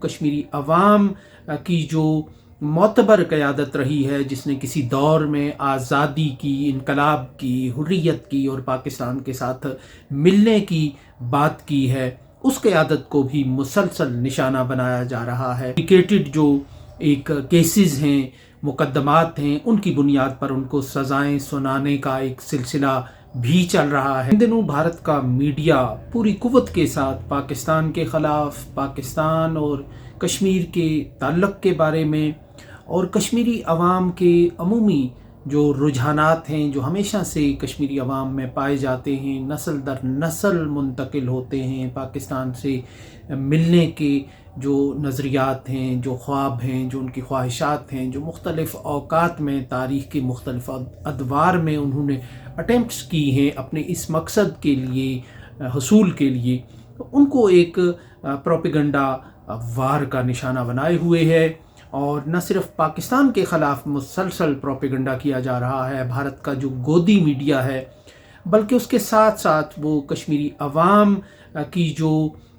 کشمیری عوام کی جو معتبر قیادت رہی ہے، جس نے کسی دور میں آزادی کی، انقلاب کی، حریت کی اور پاکستان کے ساتھ ملنے کی بات کی ہے، اس قیادت کو بھی مسلسل نشانہ بنایا جا رہا ہے۔ انڈیکیٹڈ جو ایک کیسز ہیں، مقدمات ہیں، ان کی بنیاد پر ان کو سزائیں سنانے کا ایک سلسلہ بھی چل رہا ہے۔ ان دنوں بھارت کا میڈیا پوری قوت کے ساتھ پاکستان کے خلاف، پاکستان اور کشمیر کے تعلق کے بارے میں اور کشمیری عوام کے عمومی جو رجحانات ہیں جو ہمیشہ سے کشمیری عوام میں پائے جاتے ہیں، نسل در نسل منتقل ہوتے ہیں، پاکستان سے ملنے کے جو نظریات ہیں، جو خواب ہیں، جو ان کی خواہشات ہیں، جو مختلف اوقات میں تاریخ کے مختلف ادوار میں انہوں نے اٹیمپٹس کی ہیں اپنے اس مقصد کے لیے، حصول کے لیے، ان کو ایک پروپیگنڈا وار کا نشانہ بنائے ہوئے ہے۔ اور نہ صرف پاکستان کے خلاف مسلسل پروپیگنڈا کیا جا رہا ہے بھارت کا جو گودی میڈیا ہے، بلکہ اس کے ساتھ ساتھ وہ کشمیری عوام کی جو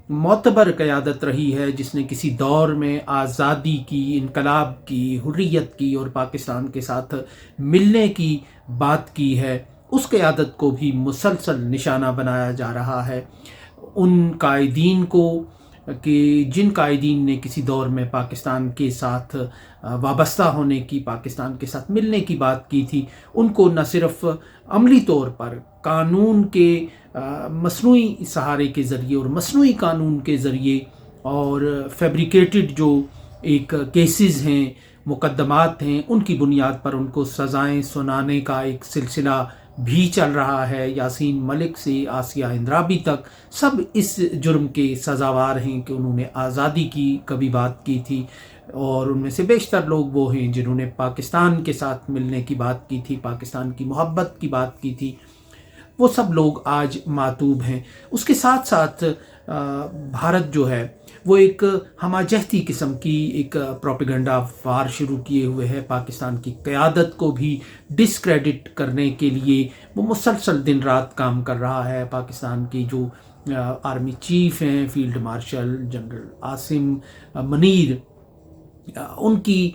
معتبر قیادت رہی ہے، جس نے کسی دور میں آزادی کی، انقلاب کی، حریت کی اور پاکستان کے ساتھ ملنے کی بات کی ہے، اس قیادت کو بھی مسلسل نشانہ بنایا جا رہا ہے۔ ان قائدین کو کہ جن قائدین نے کسی دور میں پاکستان کے ساتھ وابستہ ہونے کی، پاکستان کے ساتھ ملنے کی بات کی تھی، ان کو نہ صرف عملی طور پر قانون کے مصنوعی سہارے کے ذریعے اور مصنوعی قانون کے ذریعے اور فیبریکیٹڈ جو ایک کیسز ہیں، مقدمات ہیں، ان کی بنیاد پر ان کو سزائیں سنانے کا ایک سلسلہ بھی چل رہا ہے۔ یاسین ملک سے آسیہ اندرابی تک سب اس جرم کے سزاوار ہیں کہ انہوں نے آزادی کی کبھی بات کی تھی، اور ان میں سے بیشتر لوگ وہ ہیں جنہوں نے پاکستان کے ساتھ ملنے کی بات کی تھی، پاکستان کی محبت کی بات کی تھی، وہ سب لوگ آج معتوب ہیں۔ اس کے ساتھ ساتھ بھارت جو ہے وہ ایک ہمہ جہتی قسم کی ایک پروپیگنڈا وار شروع کیے ہوئے ہے۔ پاکستان کی قیادت کو بھی ڈسکریڈٹ کرنے کے لیے وہ مسلسل دن رات کام کر رہا ہے۔ پاکستان کی جو آرمی چیف ہیں، field marshal general Asim Munir, ان کی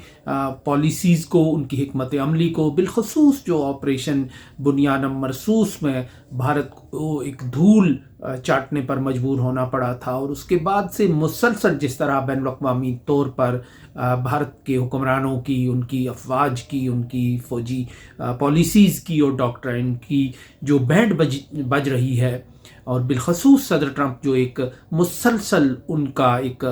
پالیسیز کو، ان کی حکمت عملی کو، بالخصوص جو آپریشن بنیانم مرصوص میں بھارت کو ایک دھول چاٹنے پر مجبور ہونا پڑا تھا، اور اس کے بعد سے مسلسل جس طرح بین الاقوامی طور پر بھارت کے حکمرانوں کی، ان کی افواج کی، ان کی فوجی پالیسیز کی اور ڈاکٹرائن کی جو بینڈ بج رہی ہے، اور بالخصوص صدر ٹرمپ جو ایک مسلسل ان کا ایک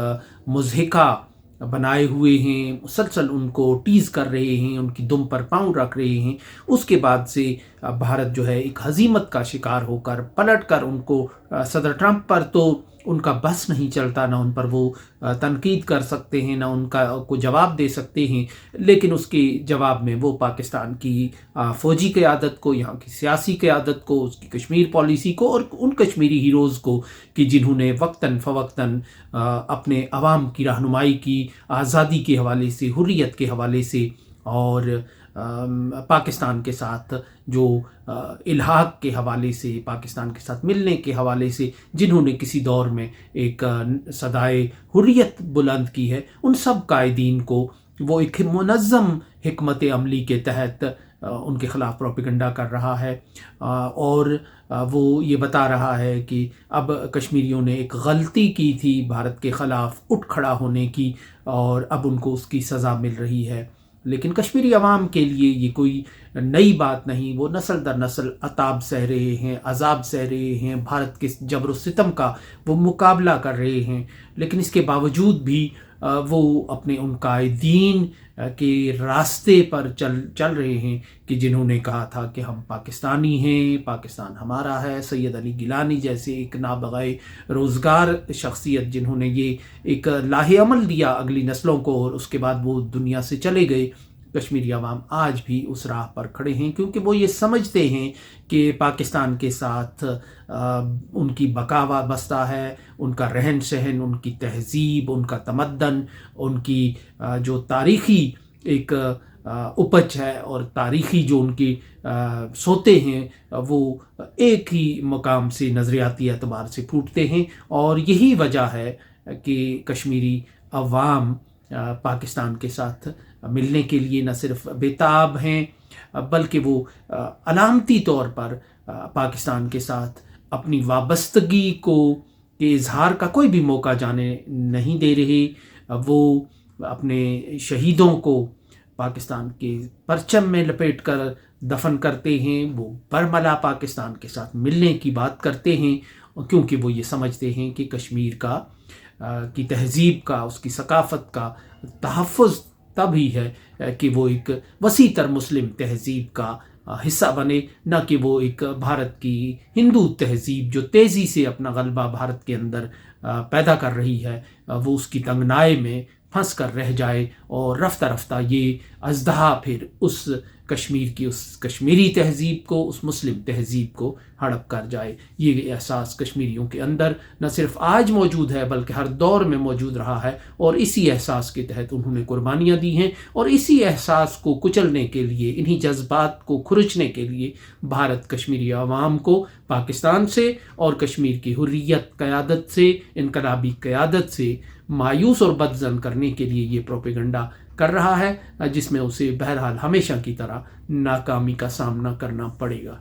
مضحکہ بنائے ہوئے ہیں، مسلسل ان کو ٹیز کر رہے ہیں، ان کی دم پر پاؤں رکھ رہے ہیں، اس کے بعد سے بھارت جو ہے ایک ہزیمت کا شکار ہو کر پلٹ کر ان کو صدر ٹرمپ پر تو ان کا بس نہیں چلتا، نہ ان پر وہ تنقید کر سکتے ہیں، نہ ان کو جواب دے سکتے ہیں، لیکن اس کے جواب میں وہ پاکستان کی فوجی قیادت کو، یہاں کی سیاسی قیادت کو، اس کی کشمیر پالیسی کو اور ان کشمیری ہیروز کو کہ جنہوں نے وقتاً فوقتاً اپنے عوام کی رہنمائی کی، آزادی کے حوالے سے، حریت کے حوالے سے، اور پاکستان کے ساتھ جو الحاق کے حوالے سے، پاکستان کے ساتھ ملنے کے حوالے سے جنہوں نے کسی دور میں ایک صدائے حریت بلند کی ہے، ان سب قائدین کو وہ ایک منظم حکمت عملی کے تحت ان کے خلاف پروپیگنڈا کر رہا ہے، اور وہ یہ بتا رہا ہے کہ اب کشمیریوں نے ایک غلطی کی تھی بھارت کے خلاف اٹھ کھڑا ہونے کی، اور اب ان کو اس کی سزا مل رہی ہے۔ لیکن کشمیری عوام کے لیے یہ کوئی نئی بات نہیں، وہ نسل در نسل عطاب سہ رہے ہیں، عذاب سہ رہے ہیں، بھارت کے جبر و ستم کا وہ مقابلہ کر رہے ہیں، لیکن اس کے باوجود بھی وہ اپنے ان قائدین کے راستے پر چل رہے ہیں کہ جنہوں نے کہا تھا کہ ہم پاکستانی ہیں، پاکستان ہمارا ہے۔ سید علی گیلانی جیسے ایک نابغہ روزگار شخصیت جنہوں نے یہ ایک لاہ عمل دیا اگلی نسلوں کو، اور اس کے بعد وہ دنیا سے چلے گئے، کشمیری عوام آج بھی اس راہ پر کھڑے ہیں، کیونکہ وہ یہ سمجھتے ہیں کہ پاکستان کے ساتھ ان کی بقا وابستہ ہے، ان کا رہن سہن، ان کی تہذیب، ان کا تمدن، ان کی جو تاریخی ایک اپج ہے اور تاریخی جو ان کی سوتے ہیں، وہ ایک ہی مقام سے نظریاتی اعتبار سے پھوٹتے ہیں، اور یہی وجہ ہے کہ کشمیری عوام پاکستان کے ساتھ ملنے کے لیے نہ صرف بےتاب ہیں بلکہ وہ علامتی طور پر پاکستان کے ساتھ اپنی وابستگی کو کے اظہار کا کوئی بھی موقع جانے نہیں دے رہے. وہ اپنے شہیدوں کو پاکستان کے پرچم میں لپیٹ کر دفن کرتے ہیں. وہ برملا پاکستان کے ساتھ ملنے کی بات کرتے ہیں کیونکہ وہ یہ سمجھتے ہیں کہ کشمیر کی تہذیب کا، اس کی ثقافت کا تحفظ تب ہی ہے کہ وہ ایک وسیع تر مسلم تہذیب کا حصہ بنے، نہ کہ وہ ایک بھارت کی ہندو تہذیب جو تیزی سے اپنا غلبہ بھارت کے اندر پیدا کر رہی ہے وہ اس کی تنگنائی میں پھنس کر رہ جائے اور رفتہ رفتہ یہ اژدہا پھر اس کشمیر کی، اس کشمیری تہذیب کو، اس مسلم تہذیب کو ہڑپ کر جائے. یہ احساس کشمیریوں کے اندر نہ صرف آج موجود ہے بلکہ ہر دور میں موجود رہا ہے، اور اسی احساس کے تحت انہوں نے قربانیاں دی ہیں، اور اسی احساس کو کچلنے کے لیے، انہی جذبات کو کھرچنے کے لیے بھارت کشمیری عوام کو پاکستان سے اور کشمیر کی حریت قیادت سے، انقلابی قیادت سے مایوس اور بدظن کرنے کے لیے یہ پروپیگنڈا کر رہا ہے، جس میں اسے بہرحال ہمیشہ کی طرح ناکامی کا سامنا کرنا پڑے گا.